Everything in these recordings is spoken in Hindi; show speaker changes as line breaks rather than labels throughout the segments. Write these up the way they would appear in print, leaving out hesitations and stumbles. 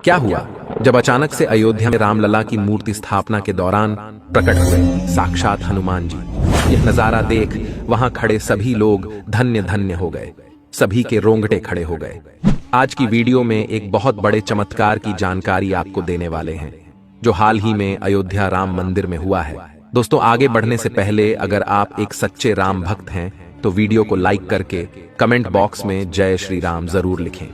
क्या हुआ जब अचानक से अयोध्या में रामलला की मूर्ति स्थापना के दौरान प्रकट हुए साक्षात हनुमान जी। यह नजारा देख वहां खड़े सभी लोग धन्य धन्य हो गए, सभी के रोंगटे खड़े हो गए। आज की वीडियो में एक बहुत बड़े चमत्कार की जानकारी आपको देने वाले हैं, जो हाल ही में अयोध्या राम मंदिर में हुआ है। दोस्तों, आगे बढ़ने से पहले अगर आप एक सच्चे राम भक्त हैं तो वीडियो को लाइक करके कमेंट बॉक्स में जय श्री राम जरूर लिखें।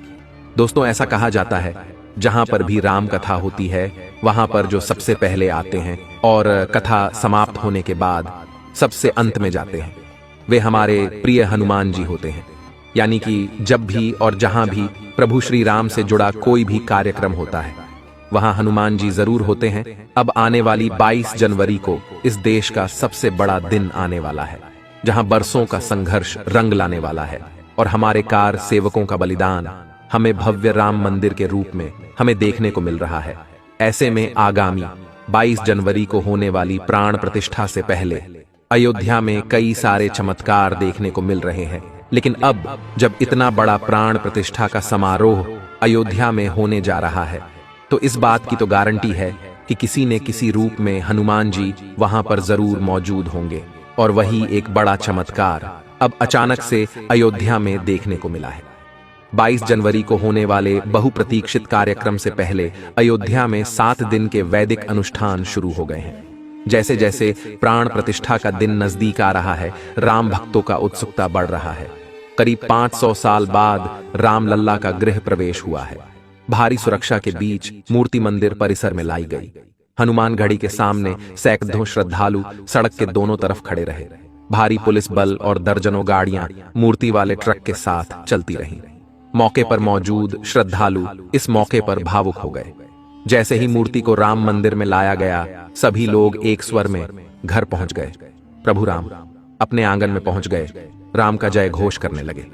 दोस्तों, ऐसा कहा जाता है जहां पर भी राम कथा होती है वहां पर जो सबसे पहले आते हैं और कथा समाप्त होने के बाद सबसे अंत में जाते हैं, वे हमारे प्रिय हनुमान जी होते हैं। यानी कि जब भी और जहां भी प्रभु श्री राम से जुड़ा कोई भी कार्यक्रम होता है वहां हनुमान जी जरूर होते हैं। अब आने वाली 22 जनवरी को इस देश का सबसे बड़ा दिन आने वाला है, जहां बरसों का संघर्ष रंग लाने वाला है और हमारे कार सेवकों का बलिदान हमें भव्य राम मंदिर के रूप में हमें देखने को मिल रहा है। ऐसे में आगामी 22 जनवरी को होने वाली प्राण प्रतिष्ठा से पहले अयोध्या में कई सारे चमत्कार देखने को मिल रहे हैं। लेकिन अब जब इतना बड़ा प्राण प्रतिष्ठा का समारोह अयोध्या में होने जा रहा है तो इस बात की तो गारंटी है कि किसी न किसी रूप में हनुमान जी वहां पर जरूर मौजूद होंगे। और वही एक बड़ा चमत्कार अब अचानक से अयोध्या में देखने को मिला है। 22 जनवरी को होने वाले बहुप्रतीक्षित कार्यक्रम से पहले अयोध्या में 7 दिन के वैदिक अनुष्ठान शुरू हो गए हैं। जैसे जैसे प्राण प्रतिष्ठा का दिन नजदीक आ रहा है, राम भक्तों का उत्सुकता बढ़ रहा है। करीब 500 साल बाद रामलला का गृह प्रवेश हुआ है। भारी सुरक्षा के बीच मूर्ति मंदिर परिसर में लाई गई। हनुमान गढ़ी के सामने सैकड़ों श्रद्धालु सड़क के दोनों तरफ खड़े रहे। भारी पुलिस बल और दर्जनों गाड़ियां मूर्ति वाले ट्रक के साथ चलती रहीं। मौके पर मौजूद श्रद्धालु इस मौके पर भावुक हो गए। जैसे ही मूर्ति को राम मंदिर में लाया गया, सभी लोग एक स्वर में घर पहुंच गए। प्रभु राम अपने आंगन में पहुंच गए, राम का जय घोष करने लगे।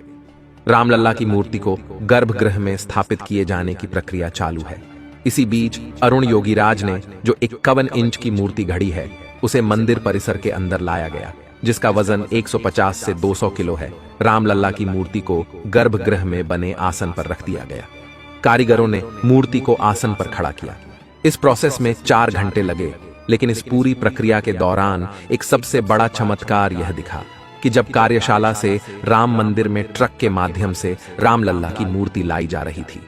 रामलला की मूर्ति को गर्भगृह में स्थापित किए जाने की प्रक्रिया चालू है। इसी बीच अरुण योगीराज ने जो 51 इंच की मूर्ति घड़ी है उसे मंदिर परिसर के अंदर लाया गया, जिसका वजन 150 से 200 किलो है। रामलला की मूर्ति को गर्भगृह में बने आसन पर रख दिया गया। कारीगरों ने मूर्ति को आसन पर खड़ा किया। इस प्रोसेस में 4 घंटे लगे, लेकिन इस पूरी प्रक्रिया के दौरान एक सबसे बड़ा चमत्कार यह दिखा कि जब कार्यशाला से राम मंदिर में ट्रक के माध्यम से रामलला की मूर्ति लाई जा रही थी,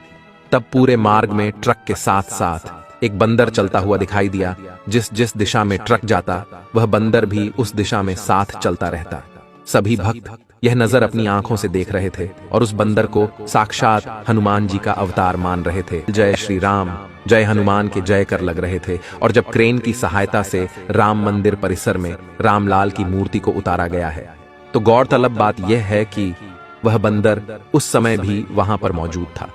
तब पूरे मार्ग में ट्रक के साथ साथ एक बंदर चलता हुआ दिखाई दिया। जिस दिशा में ट्रक जाता वह बंदर भी उस दिशा में साथ चलता रहता। सभी भक्त यह नजर अपनी आंखों से देख रहे थे और उस बंदर को साक्षात हनुमान जी का अवतार मान रहे थे। जय श्री राम, जय हनुमान के जय कर लग रहे थे। और जब क्रेन की सहायता से राम मंदिर परिसर में रामलाल की मूर्ति को उतारा गया है तो गौरतलब बात यह है कि वह बंदर उस समय भी वहां पर मौजूद था।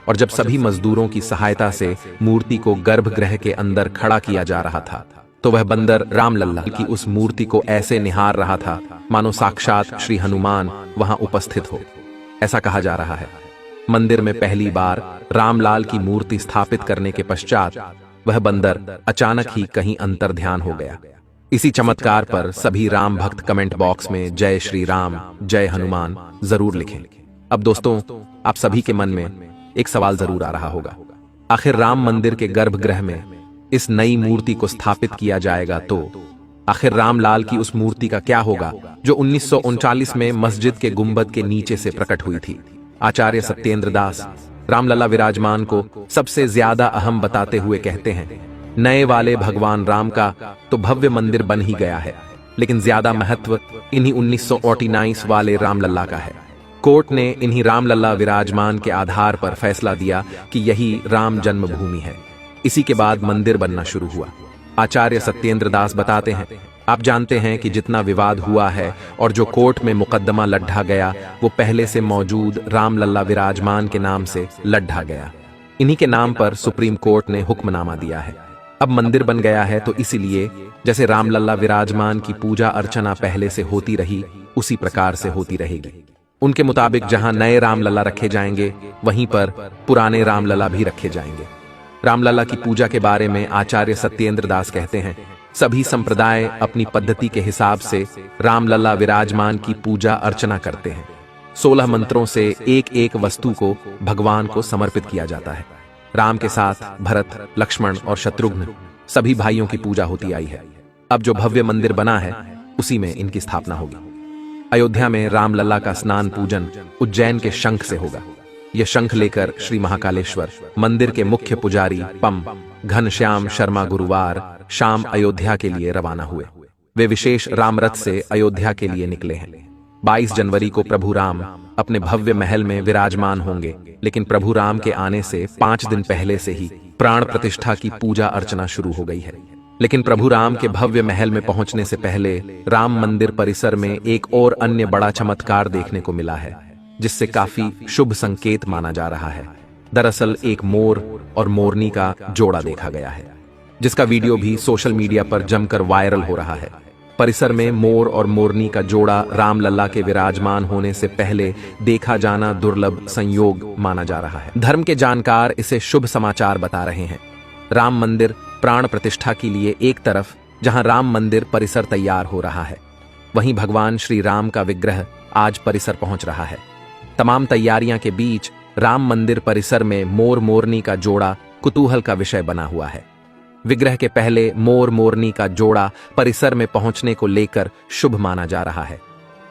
और जब सभी मजदूरों की सहायता से मूर्ति को गर्भगृह के अंदर खड़ा किया जा रहा था तो वह बंदर रामलला की उस मूर्ति को ऐसे निहार रहा था मानो साक्षात श्री हनुमान वहां उपस्थित हो। ऐसा कहा जा रहा है मंदिर में पहली बार रामलाल की मूर्ति स्थापित करने के पश्चात वह बंदर अचानक ही कहीं अंतर ध्यान हो गया। इसी चमत्कार पर सभी राम भक्त कमेंट बॉक्स में जय श्री राम, जय हनुमान जरूर लिखें। अब दोस्तों, आप सभी के मन में एक सवाल जरूर आ रहा होगा, आखिर राम मंदिर के गर्भगृह में इस नई मूर्ति को स्थापित किया जाएगा तो आखिर रामलाल की उस मूर्ति का क्या होगा जो 1939 में मस्जिद के गुंबद के नीचे से प्रकट हुई थी। आचार्य सत्येंद्र दास रामलला विराजमान को सबसे ज्यादा अहम बताते हुए कहते हैं, नए वाले भगवान राम का तो भव्य मंदिर बन ही गया है, लेकिन ज्यादा महत्व इन्हीं 1949 वाले रामलला का है। कोर्ट ने इन्हीं रामलला विराजमान के आधार पर फैसला दिया कि यही राम जन्मभूमि है। इसी के बाद मंदिर बनना शुरू हुआ। आचार्य सत्येंद्र दास बताते हैं, आप जानते हैं कि जितना विवाद हुआ है और जो कोर्ट में मुकदमा लढ़ा गया वो पहले से मौजूद रामलला विराजमान के नाम से लढ़ा गया। इन्हीं के नाम पर सुप्रीम कोर्ट ने हुक्मनामा दिया है। अब मंदिर बन गया है तो इसीलिए जैसे रामलला विराजमान की पूजा अर्चना पहले से होती रही उसी प्रकार से होती रहेगी। उनके मुताबिक जहां नए रामलला रखे जाएंगे वहीं पर पुराने रामलला भी रखे जाएंगे। रामलला की पूजा के बारे में आचार्य सत्येंद्र दास कहते हैं, सभी संप्रदाय अपनी पद्धति के हिसाब से रामलला विराजमान की पूजा अर्चना करते हैं। 16 मंत्रों से एक एक वस्तु को भगवान को समर्पित किया जाता है। राम के साथ भरत, लक्ष्मण और शत्रुघ्न सभी भाइयों की पूजा होती आई है। अब जो भव्य मंदिर बना है उसी में इनकी स्थापना होगी। अयोध्या में रामलला का स्नान पूजन उज्जैन के शंख से होगा। यह शंख लेकर श्री महाकालेश्वर मंदिर के मुख्य पुजारी पम घनश्याम शर्मा गुरुवार शाम अयोध्या के लिए रवाना हुए। वे विशेष रामरथ से अयोध्या के लिए निकले हैं। 22 जनवरी को प्रभु राम अपने भव्य महल में विराजमान होंगे, लेकिन प्रभु राम के आने से 5 दिन पहले से ही प्राण प्रतिष्ठा की पूजा अर्चना शुरू हो गई है। लेकिन प्रभु राम के भव्य महल में पहुंचने से पहले राम मंदिर परिसर में एक और अन्य बड़ा चमत्कार देखने को मिला है, जिससे काफी शुभ संकेत माना जा रहा है। दरअसल एक मोर और मोरनी का जोड़ा देखा गया है, जिसका वीडियो भी सोशल मीडिया पर जमकर वायरल हो रहा है। परिसर में मोर और मोरनी का जोड़ा रामलला के विराजमान होने से पहले देखा जाना दुर्लभ संयोग माना जा रहा है। धर्म के जानकार इसे शुभ समाचार बता रहे हैं। राम मंदिर प्राण प्रतिष्ठा के लिए एक तरफ जहां राम मंदिर परिसर तैयार हो रहा है, वहीं भगवान श्री राम का विग्रह आज परिसर पहुंच रहा है। तमाम तैयारियां के बीच राम मंदिर परिसर में मोर मोरनी का जोड़ा कुतूहल का विषय बना हुआ है। विग्रह के पहले मोर मोरनी का जोड़ा परिसर में पहुंचने को लेकर शुभ माना जा रहा है।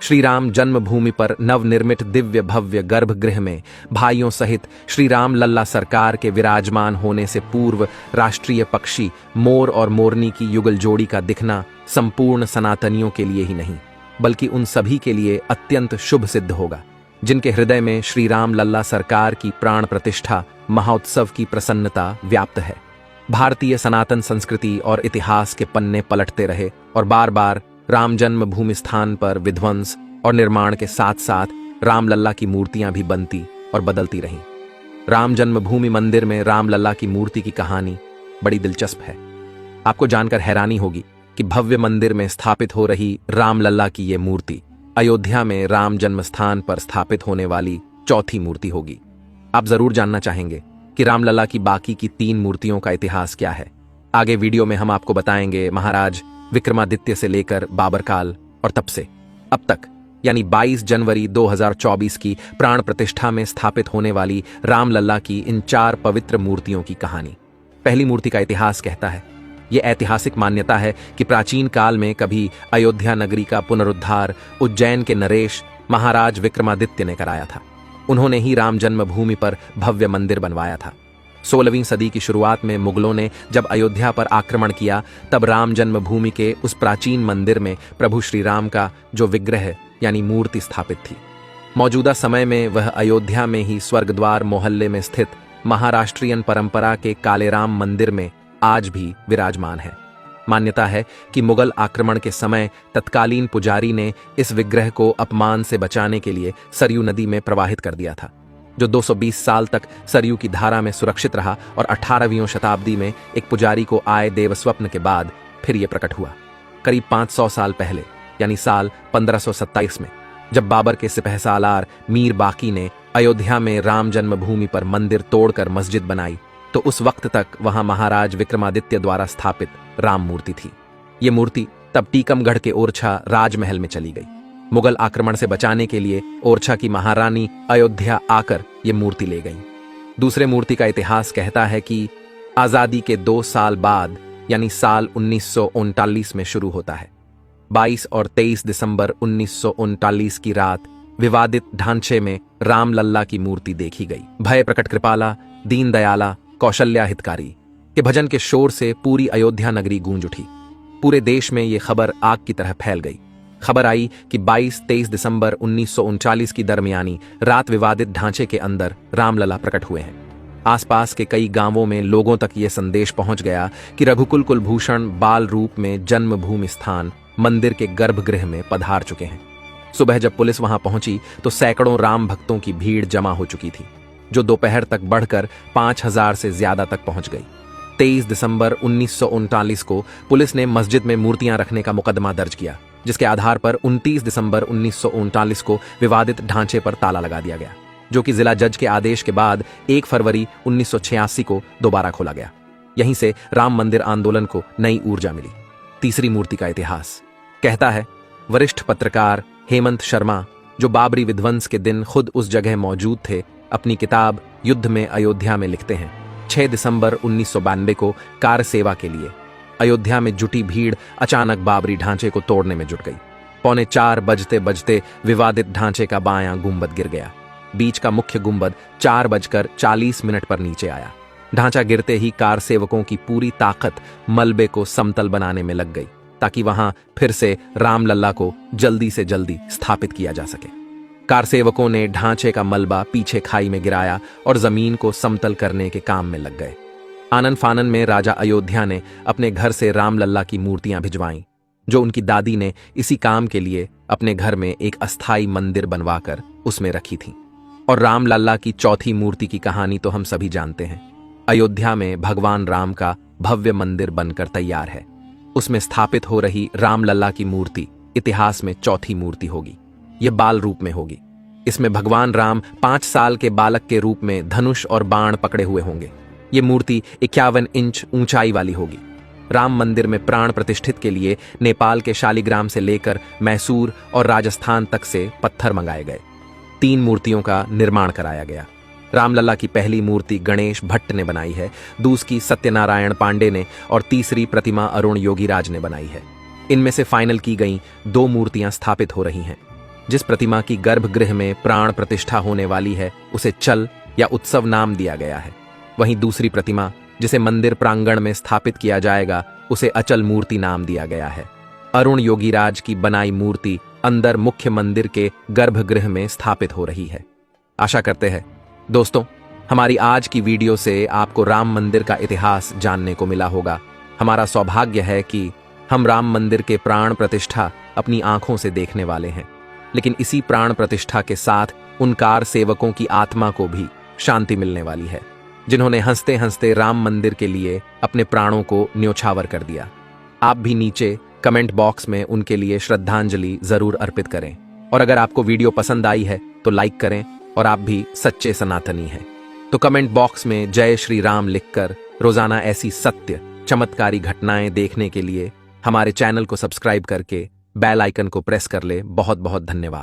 श्री राम जन्मभूमि पर नवनिर्मित दिव्य भव्य गर्भगृह में भाइयों सहित श्री राम लल्ला सरकार के विराजमान होने से पूर्व राष्ट्रीय पक्षी मोर और मोरनी की युगल जोड़ी का दिखना संपूर्ण सनातनियों के लिए ही नहीं, बल्कि उन सभी के लिए अत्यंत शुभ सिद्ध होगा जिनके हृदय में श्री राम लल्ला सरकार की प्राण प्रतिष्ठा महोत्सव की प्रसन्नता व्याप्त है। भारतीय सनातन संस्कृति और इतिहास के पन्ने पलटते रहे और बार बार राम जन्मभूमि स्थान पर विध्वंस और निर्माण के साथ साथ रामलला की मूर्तियां भी बनती और बदलती रहीं। राम जन्मभूमि मंदिर में रामलला की मूर्ति की कहानी बड़ी दिलचस्प है। आपको जानकर हैरानी होगी कि भव्य मंदिर में स्थापित हो रही रामलला की ये मूर्ति अयोध्या में राम जन्मस्थान पर स्थापित होने वाली चौथी मूर्ति होगी। आप जरूर जानना चाहेंगे कि रामलला की बाकी की 3 मूर्तियों का इतिहास क्या है। आगे वीडियो में हम आपको बताएंगे महाराज विक्रमादित्य से लेकर बाबर काल और तब से अब तक यानी 22 जनवरी 2024 की प्राण प्रतिष्ठा में स्थापित होने वाली रामलला की इन 4 पवित्र मूर्तियों की कहानी। पहली मूर्ति का इतिहास कहता है, यह ऐतिहासिक मान्यता है कि प्राचीन काल में कभी अयोध्या नगरी का पुनरुद्धार उज्जैन के नरेश महाराज विक्रमादित्य ने कराया था। उन्होंने ही राम जन्मभूमि पर भव्य मंदिर बनवाया था। 16वीं सदी की शुरुआत में मुगलों ने जब अयोध्या पर आक्रमण किया, तब राम जन्मभूमि के उस प्राचीन मंदिर में प्रभु श्री राम का जो विग्रह यानी मूर्ति स्थापित थी। मौजूदा समय में वह अयोध्या में ही स्वर्गद्वार मोहल्ले में स्थित महाराष्ट्रियन परंपरा के कालेराम मंदिर में आज भी विराजमान है। मान्यता है कि मुगल आक्रमण के समय तत्कालीन पुजारी ने इस विग्रह को अपमान से बचाने के लिए सरयू नदी में प्रवाहित कर दिया था, जो 220 साल तक सरयू की धारा में सुरक्षित रहा और 18वीं शताब्दी में एक पुजारी को आए देवस्वप्न के बाद फिर यह प्रकट हुआ। करीब 500 साल पहले यानी साल 1527 में जब बाबर के सिपहसालार मीर बाकी ने अयोध्या में राम जन्मभूमि पर मंदिर तोड़कर मस्जिद बनाई, तो उस वक्त तक वहां महाराज विक्रमादित्य द्वारा स्थापित राम मूर्ति थी। ये मूर्ति तब टीकमगढ़ के ओरछा राजमहल में चली गई। मुगल आक्रमण से बचाने के लिए ओरछा की महारानी अयोध्या आकर ये मूर्ति ले गई। दूसरे मूर्ति का इतिहास कहता है कि आजादी के 2 साल बाद यानी साल 1939 में शुरू होता है। 22 और 23 दिसंबर 1939 की रात विवादित ढांचे में रामलल्ला की मूर्ति देखी गई। भय प्रकट कृपाला, दीन दयाला, कौशल्या हितकारी के भजन के शोर से पूरी अयोध्या नगरी गूंज उठी। पूरे देश में यह खबर आग की तरह फैल गई। खबर आई कि 22-23 दिसंबर 1939 की दरमियानी रात विवादित ढांचे के अंदर रामलला प्रकट हुए हैं। आसपास के कई गांवों में लोगों तक यह संदेश पहुंच गया कि रघुकुल कुलभूषण बाल रूप में जन्मभूमि स्थान मंदिर के गर्भगृह में पधार चुके हैं। सुबह जब पुलिस वहां पहुंची तो सैकड़ों राम भक्तों की भीड़ जमा हो चुकी थी, जो दोपहर तक बढ़कर 5000 से ज्यादा तक पहुंच गई। 23 दिसंबर 1939 को पुलिस ने मस्जिद में मूर्तियां रखने का मुकदमा दर्ज किया, जिसके आधार पर 29 दिसंबर 1939 को विवादित ढांचे पर ताला लगा दिया गया, जो कि जिला जज के आदेश के बाद 1 फरवरी 1986 को दोबारा खोला गया। यहीं से राम मंदिर आंदोलन को नई ऊर्जा मिली। तीसरी मूर्ति का इतिहास कहता है, वरिष्ठ पत्रकार हेमंत शर्मा, जो बाबरी विध्वंस के दिन खुद उस जगह मौजूद थे, अपनी किताब युद्ध में अयोध्या में लिखते हैं 6 दिसंबर 1992 को कार सेवा के लिए अयोध्या में जुटी भीड़ अचानक बाबरी ढांचे को तोड़ने में जुट गई। 3:45 बजते बजते विवादित ढांचे का बायां गुंबद गिर गया। बीच का मुख्य गुंबद 4:40 पर नीचे आया। ढांचा गिरते ही कार सेवकों की पूरी ताकत मलबे को समतल बनाने में लग गई ताकि वहां फिर से रामलला को जल्दी से जल्दी स्थापित किया जा सके। कार सेवकों ने ढांचे का मलबा पीछे खाई में गिराया और जमीन को समतल करने के काम में लग गए। आनन फानन में राजा अयोध्या ने अपने घर से रामलला की मूर्तियां भिजवाईं, जो उनकी दादी ने इसी काम के लिए अपने घर में एक अस्थाई मंदिर बनवाकर उसमें रखी थी। और रामलला की चौथी मूर्ति की कहानी तो हम सभी जानते हैं। अयोध्या में भगवान राम का भव्य मंदिर बनकर तैयार है। उसमें स्थापित हो रही रामलला की मूर्ति इतिहास में चौथी मूर्ति होगी। यह बाल रूप में होगी। इसमें भगवान राम 5 साल के बालक के रूप में धनुष और बाण पकड़े हुए होंगे। ये मूर्ति 51 इंच ऊंचाई वाली होगी। राम मंदिर में प्राण प्रतिष्ठित के लिए नेपाल के शालिग्राम से लेकर मैसूर और राजस्थान तक से पत्थर मंगाए गए। 3 मूर्तियों का निर्माण कराया गया। रामलला की पहली मूर्ति गणेश भट्ट ने बनाई है, दूसरी सत्यनारायण पांडे ने और तीसरी प्रतिमा अरुण योगीराज ने बनाई है। इनमें से फाइनल की गई 2 मूर्तियां स्थापित हो रही हैं। जिस प्रतिमा की गर्भगृह में प्राण प्रतिष्ठा होने वाली है उसे चल या उत्सव नाम दिया गया है। वहीं दूसरी प्रतिमा जिसे मंदिर प्रांगण में स्थापित किया जाएगा उसे अचल मूर्ति नाम दिया गया है। अरुण योगीराज की बनाई मूर्ति अंदर मुख्य मंदिर के गर्भगृह में स्थापित हो रही है। आशा करते हैं दोस्तों हमारी आज की वीडियो से आपको राम मंदिर का इतिहास जानने को मिला होगा। हमारा सौभाग्य है कि हम राम मंदिर के प्राण प्रतिष्ठा अपनी आंखों से देखने वाले हैं, लेकिन इसी प्राण प्रतिष्ठा के साथ उन कार सेवकों की आत्मा को भी शांति मिलने वाली है, जिन्होंने हंसते हंसते राम मंदिर के लिए अपने प्राणों को न्योछावर कर दिया। आप भी नीचे कमेंट बॉक्स में उनके लिए श्रद्धांजलि जरूर अर्पित करें। और अगर आपको वीडियो पसंद आई है तो लाइक करें और आप भी सच्चे सनातनी हैं तो कमेंट बॉक्स में जय श्री राम लिखकर रोजाना ऐसी सत्य चमत्कारी घटनाएं देखने के लिए हमारे चैनल को सब्सक्राइब करके बेल आइकन को प्रेस कर ले। बहुत बहुत धन्यवाद।